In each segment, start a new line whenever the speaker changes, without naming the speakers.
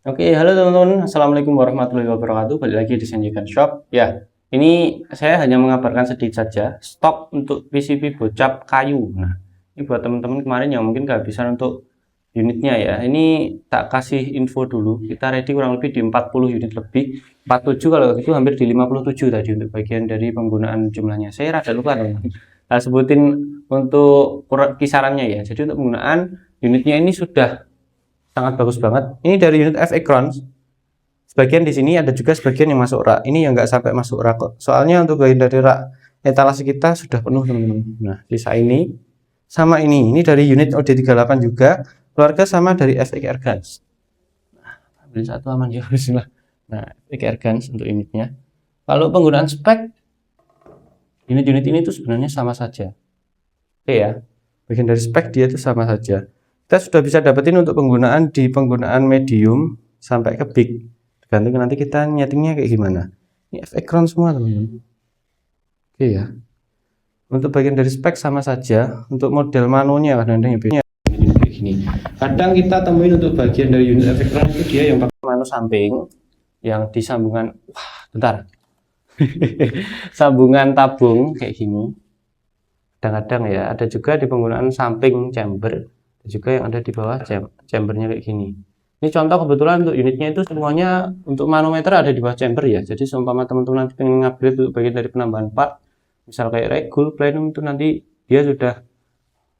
Oke, halo teman-teman. Assalamualaikum warahmatullahi wabarakatuh. Balik lagi di Sanjikan Shop. Ya, ini saya hanya mengabarkan sedikit saja stok untuk PCB bocap kayu. Nah, ini buat teman-teman kemarin yang mungkin kehabisan untuk unitnya ya. Ini tak kasih info dulu. Kita ready kurang lebih di 40 unit lebih. 47 kalau itu hampir di 57 tadi untuk bagian dari penggunaan jumlahnya. Saya rada lupa teman-teman. Nah, sebutin untuk kisarannya ya. Jadi untuk penggunaan unitnya ini sudah sangat bagus banget. Ini dari unit FX Crowns. Sebagian di sini ada juga sebagian yang masuk rak. Ini yang nggak sampai masuk rak kok. Soalnya untuk bagian dari rak etalase kita sudah penuh teman-teman. Nah, sisa ini sama ini dari unit OD38 juga, keluarga sama dari FX Airguns. Nah, ambil satu aman ya, bismillah. Nah, FX Airguns untuk unitnya. Kalau penggunaan spek unit-unit ini tuh sebenarnya sama saja. Oke ya. Bagian dari spek dia itu sama saja. Kita sudah bisa dapetin untuk penggunaan di penggunaan medium sampai ke big. Tergantung nanti kita nyetingnya kayak gimana. Ini FX Crown semua teman-teman. Oke ya. Untuk bagian dari spek sama saja. Untuk model manunya kadang-kadang yang kayak gini. Kadang kita temuin untuk bagian dari unit FX Crown itu dia yang pakai manu samping, yang di sambungan, wah bentar, sambungan tabung kayak gini. Kadang-kadang ya ada juga di penggunaan samping chamber, juga yang ada di bawah chambernya kayak gini. Ini contoh kebetulan untuk unitnya itu semuanya untuk manometer ada di bawah chamber ya. Jadi seumpama teman-teman nanti pengen upgrade untuk bagian dari penambahan part, misal kayak regul, plenum itu nanti dia sudah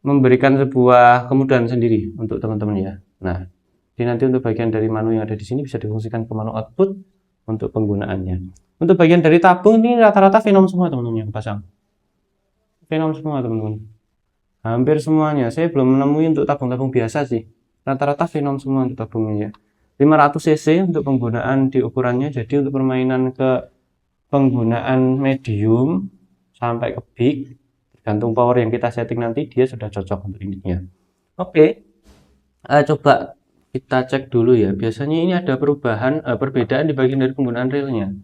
memberikan sebuah kemudahan sendiri untuk teman-teman ya. Nah, jadi nanti untuk bagian dari manu yang ada di sini bisa difungsikan ke manu output untuk penggunaannya. Untuk bagian dari tabung ini rata-rata Venom semua teman-teman yang pasang. Venom semua teman-teman, hampir semuanya. Saya belum menemui untuk tabung-tabung biasa sih, rata-rata Venom semua untuk tabungnya ya. 500 cc untuk penggunaan di ukurannya. Jadi untuk permainan ke penggunaan medium sampai ke big, tergantung power yang kita setting nanti, dia sudah cocok untuk unitnya. Oke, coba kita cek dulu ya. Biasanya ini ada perbedaan di bagian dari penggunaan railnya.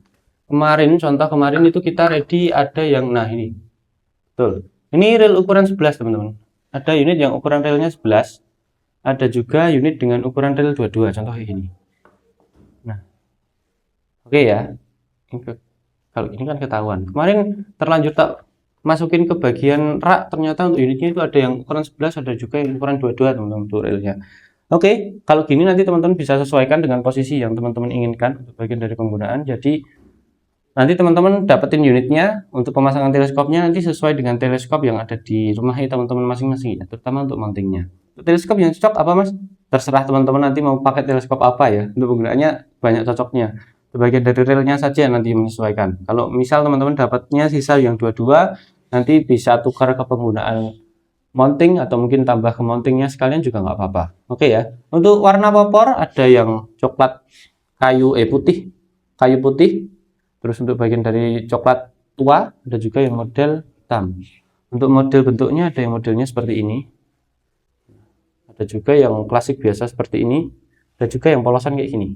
Contoh kemarin itu kita ready ada yang, nah ini betul. Ini rel ukuran 11 teman-teman. Ada unit yang ukuran relnya 11. Ada juga unit dengan ukuran rel 22. Contoh kayak ini. Nah, oke ya. Kalau ini kan ketahuan. Kemarin terlanjur tak masukin ke bagian rak. Ternyata untuk unitnya itu ada yang ukuran 11. Ada juga yang ukuran 22 teman-teman untuk relnya. Oke, kalau gini nanti teman-teman bisa sesuaikan dengan posisi yang teman-teman inginkan untuk bagian dari penggunaan. Jadi nanti teman-teman dapetin unitnya untuk pemasangan teleskopnya nanti sesuai dengan teleskop yang ada di rumah teman-teman masing-masing ya, terutama untuk mountingnya. Teleskop yang cocok apa mas? Terserah teman-teman nanti mau pakai teleskop apa ya. Untuk penggunaannya banyak cocoknya. Bagian dari relnya saja nanti menyesuaikan. Kalau misal teman-teman dapatnya sisa yang 22, nanti bisa tukar ke penggunaan mounting atau mungkin tambah ke mountingnya sekalian juga nggak apa-apa. Oke ya. Untuk warna popor ada yang coklat kayu putih. Terus untuk bagian dari coklat tua ada juga yang model hitam. Untuk model bentuknya ada yang modelnya seperti ini. Ada juga yang klasik biasa seperti ini. Ada juga yang polosan kayak gini.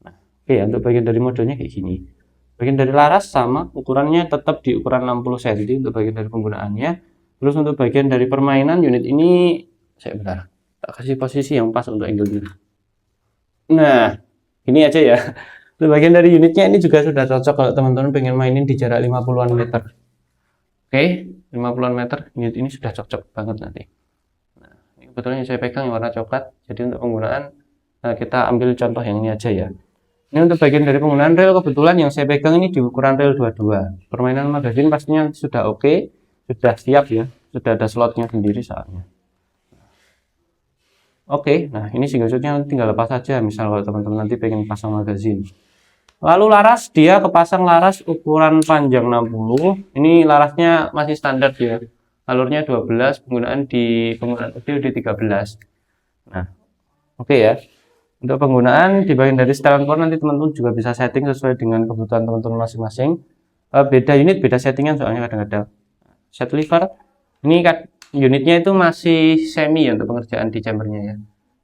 Nah, oke ya, untuk bagian dari modelnya kayak gini. Bagian dari laras sama, ukurannya tetap di ukuran 60 cm untuk bagian dari penggunaannya. Terus untuk bagian dari permainan unit ini, saya bentar, tak kasih posisi yang pas untuk angle ini. Nah, ini aja ya. Untuk bagian dari unitnya ini juga sudah cocok kalau teman-teman pengen mainin di jarak 50-an meter. Oke, 50-an meter unit ini sudah cocok banget nanti. Nah, ini kebetulan yang saya pegang yang warna coklat. Jadi untuk penggunaan kita ambil contoh yang ini aja ya. Ini untuk bagian dari penggunaan rel, kebetulan yang saya pegang ini di ukuran rel 22. Permainan magazin pastinya sudah oke, sudah siap ya. Sudah ada slotnya sendiri saatnya. Oke, nah ini single shotnya tinggal lepas saja. Misal kalau teman-teman nanti pengen pasang magazin. Lalu laras, dia kepasang laras ukuran panjang 60. Ini larasnya masih standar ya. Alurnya 12, penggunaan audio di 13. Nah, oke ya. Untuk penggunaan di bagian dari setelan port nanti teman-teman juga bisa setting sesuai dengan kebutuhan teman-teman masing-masing. Beda unit, beda settingan soalnya kadang-kadang. Set lever, ini unitnya itu masih semi ya untuk pengerjaan di chambernya ya.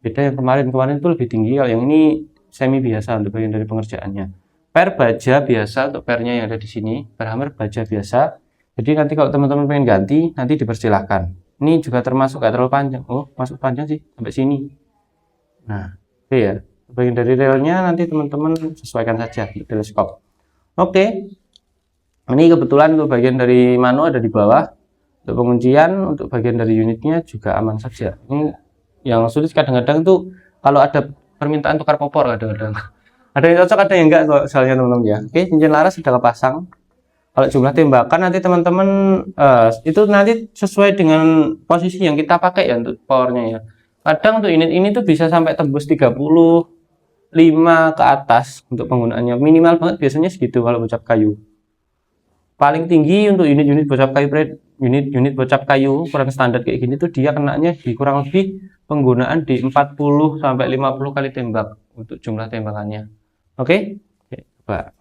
Beda yang kemarin itu lebih tinggi, kalau yang ini semi biasa untuk bagian dari pengerjaannya. Per baja biasa untuk pernya yang ada di sini, per hammer baja biasa. Jadi nanti kalau teman-teman pengen ganti, nanti dipersilahkan. Ini juga termasuk gak terlalu panjang. Oh, masuk panjang sih sampai sini. Nah, oke ya. Bagian dari relnya nanti teman-teman sesuaikan saja untuk teleskop. Oke, ini kebetulan untuk bagian dari manu ada di bawah. Untuk penguncian, untuk bagian dari unitnya juga aman saja. Ini yang sulit kadang-kadang tuh kalau ada permintaan tukar popor kadang-kadang. Ada yang cocok, ada yang enggak kok, soalnya teman-teman ya. Oke, cincin laras sudah kepasang. Kalau jumlah tembakan nanti teman-teman itu nanti sesuai dengan posisi yang kita pakai ya untuk powernya ya. Kadang untuk unit ini tuh bisa sampai tembus 35 ke atas untuk penggunaannya. Minimal banget biasanya segitu kalau bocap kayu. Paling tinggi untuk unit-unit bocap kayu unit bocap kayu ukuran standar kayak gini tuh dia kenanya di kurang lebih penggunaan di 40 sampai 50 kali tembak untuk jumlah tembakannya. Oke, coba.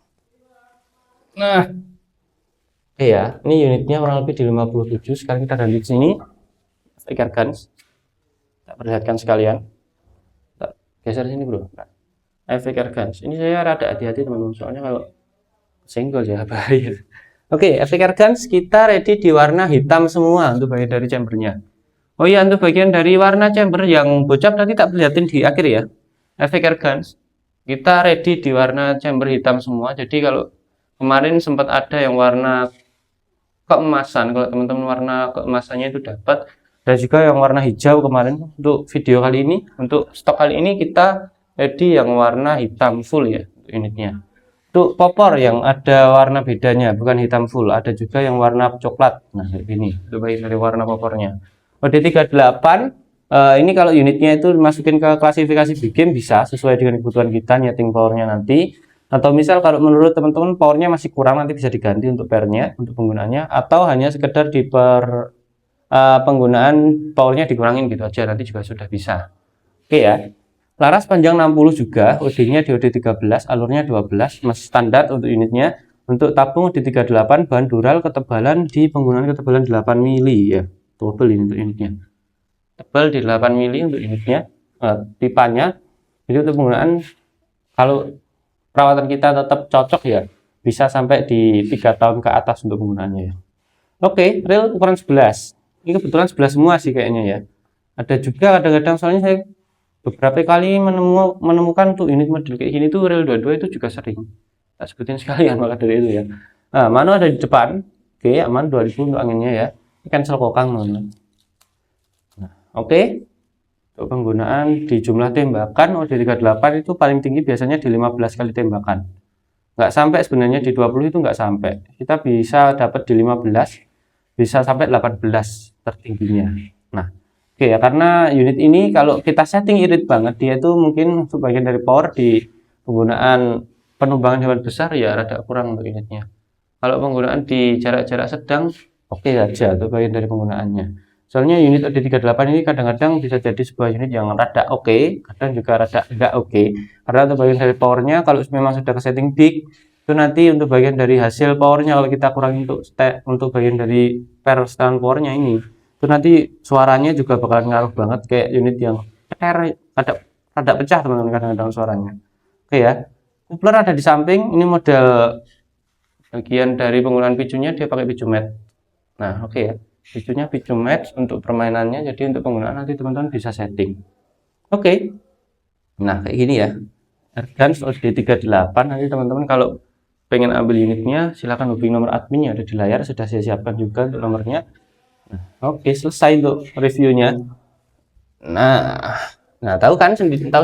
Nah, ya, ini unitnya kurang lebih di 57. Sekarang kita ganti ke sini. Stiker guns. Tak perlihatkan sekalian. Tak geser sini, Bro. Nah, stiker guns. Ini saya rada hati-hati teman-teman, soalnya kalau senggol ya bahaya. Oke, stiker guns kita ready di warna hitam semua untuk bagian dari chambernya. Oh iya, untuk bagian dari warna chamber yang bocap nanti tak perlihatin di akhir ya. Stiker guns kita ready di warna chamber hitam semua. Jadi kalau kemarin sempat ada yang warna keemasan, kalau teman-teman warna keemasannya itu dapat, dan juga yang warna hijau kemarin. Untuk video kali ini, untuk stok kali ini kita ready yang warna hitam full ya unitnya. Untuk popor yang ada warna bedanya, bukan hitam full, ada juga yang warna coklat. Nah, kayak gini, itu bagian dari warna popornya. OD38 ini kalau unitnya itu dimasukin ke klasifikasi big game bisa sesuai dengan kebutuhan kita nyeting powernya nanti. Atau misal kalau menurut teman-teman powernya masih kurang, nanti bisa diganti untuk pairnya, untuk penggunaannya, atau hanya sekedar di penggunaan powernya dikurangin gitu aja, nanti juga sudah bisa. Oke ya. Laras panjang 60 juga, OD-nya di OD13, alurnya 12, masih standar untuk unitnya. Untuk tabung OD38, bahan dural, ketebalan di penggunaan ketebalan 8 mili ya. Tebal ini untuk unitnya. Tebal di 8 mili untuk unitnya. Pipanya, jadi untuk penggunaan kalau perawatan kita tetap cocok ya, bisa sampai di 3 tahun ke atas untuk penggunaannya ya. Oke, reel ukuran 11. Ini kebetulan 11 semua sih kayaknya ya. Ada juga kadang-kadang, soalnya saya beberapa kali menemukan untuk unit model kayak gini tuh reel 22 itu juga sering. Tak sebutin sekalian maka dari itu ya. Nah, manu ada di depan. Oke, aman 2000 untuk anginnya ya. Ini cancel kokang teman-teman. Nah, oke. Untuk penggunaan di jumlah tembakan OD38 itu paling tinggi biasanya di 15 kali tembakan. Nggak sampai sebenarnya di 20 itu nggak sampai. Kita bisa dapat di 15, bisa sampai 18 tertingginya. Nah, oke ya, karena unit ini kalau kita setting irit banget, dia itu mungkin untuk bagian dari power di penggunaan penumbangan hewan besar ya rada kurang untuk unitnya. Kalau penggunaan di jarak-jarak sedang, oke saja untuk bagian dari penggunaannya. Soalnya unit OD38 ini kadang-kadang bisa jadi sebuah unit yang rada oke, kadang juga rada enggak oke. Karena untuk bagian dari powernya, kalau memang sudah ke setting big, itu nanti untuk bagian dari hasil powernya, kalau kita kurang untuk bagian dari per setelan powernya ini, itu nanti suaranya juga bakalan ngaruh banget kayak unit yang rada pecah teman-teman kadang-kadang suaranya. Oke ya, coupler ada di samping. Ini model bagian dari penggunaan picunya dia pakai picu matte. Nah, oke ya. Picunya picu match untuk permainannya, jadi untuk penggunaan nanti teman-teman bisa setting. Oke. Nah, kayak gini ya. Airguns OD38 nanti teman-teman kalau pengen ambil unitnya silahkan hubungi nomor admin yang ada di layar, sudah saya siapkan juga untuk nomornya. Nah, oke, selesai untuk reviewnya. Nah, tahu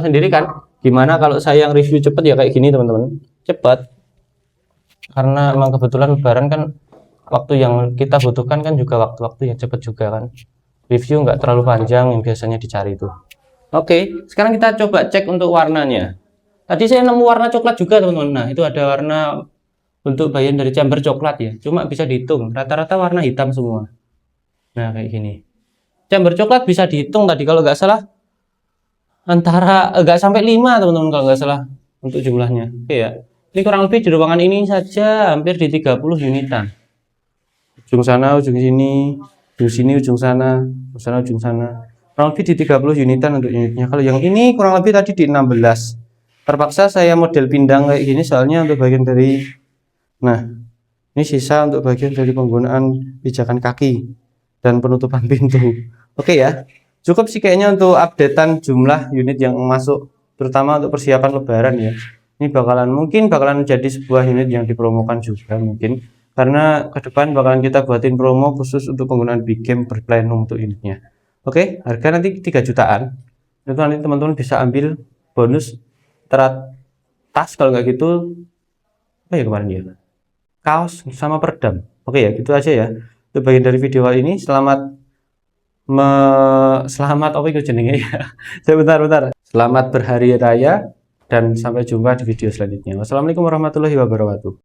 sendiri kan gimana kalau saya yang review cepet ya kayak gini teman-teman. Cepet. Karena emang kebetulan lebaran kan waktu yang kita butuhkan kan juga waktu-waktu yang cepat juga kan. Review nggak terlalu panjang yang biasanya dicari itu. Oke, sekarang kita coba cek untuk warnanya. Tadi saya nemu warna coklat juga teman-teman. Nah, itu ada warna untuk bagian dari chamber coklat ya. Cuma bisa dihitung, rata-rata warna hitam semua. Nah, kayak gini. Chamber coklat bisa dihitung tadi kalau nggak salah antara nggak sampai 5 teman-teman kalau nggak salah untuk jumlahnya. Oke ya. Ini kurang lebih di ruangan ini saja hampir di 30 unitan. Ujung sana, ujung sini, ujung sini, ujung sana, ujung sana. Kurang lebih di 30 unitan untuk unitnya. Kalau yang ini kurang lebih tadi di 16. Terpaksa saya model pindang kayak gini soalnya untuk bagian dari, nah, ini sisa untuk bagian dari penggunaan pijakan kaki dan penutupan pintu. Oke ya, cukup sih kayaknya untuk updatean jumlah unit yang masuk terutama untuk persiapan lebaran ya. Ini mungkin bakalan menjadi sebuah unit yang dipromokan juga mungkin, karena ke depan bakalan kita buatin promo khusus untuk penggunaan big game berplanum untuk unitnya. Oke, harga nanti 3 jutaan. Itu nanti teman-teman bisa ambil bonus tas kalau nggak gitu apa ya kemarin ya, kaos sama peredam. Oke ya, gitu aja ya. Itu bagian dari video kali ini. Selamat apa itu jenenge ya. Bentar. Selamat berhari raya dan sampai jumpa di video selanjutnya. Wassalamualaikum warahmatullahi wabarakatuh.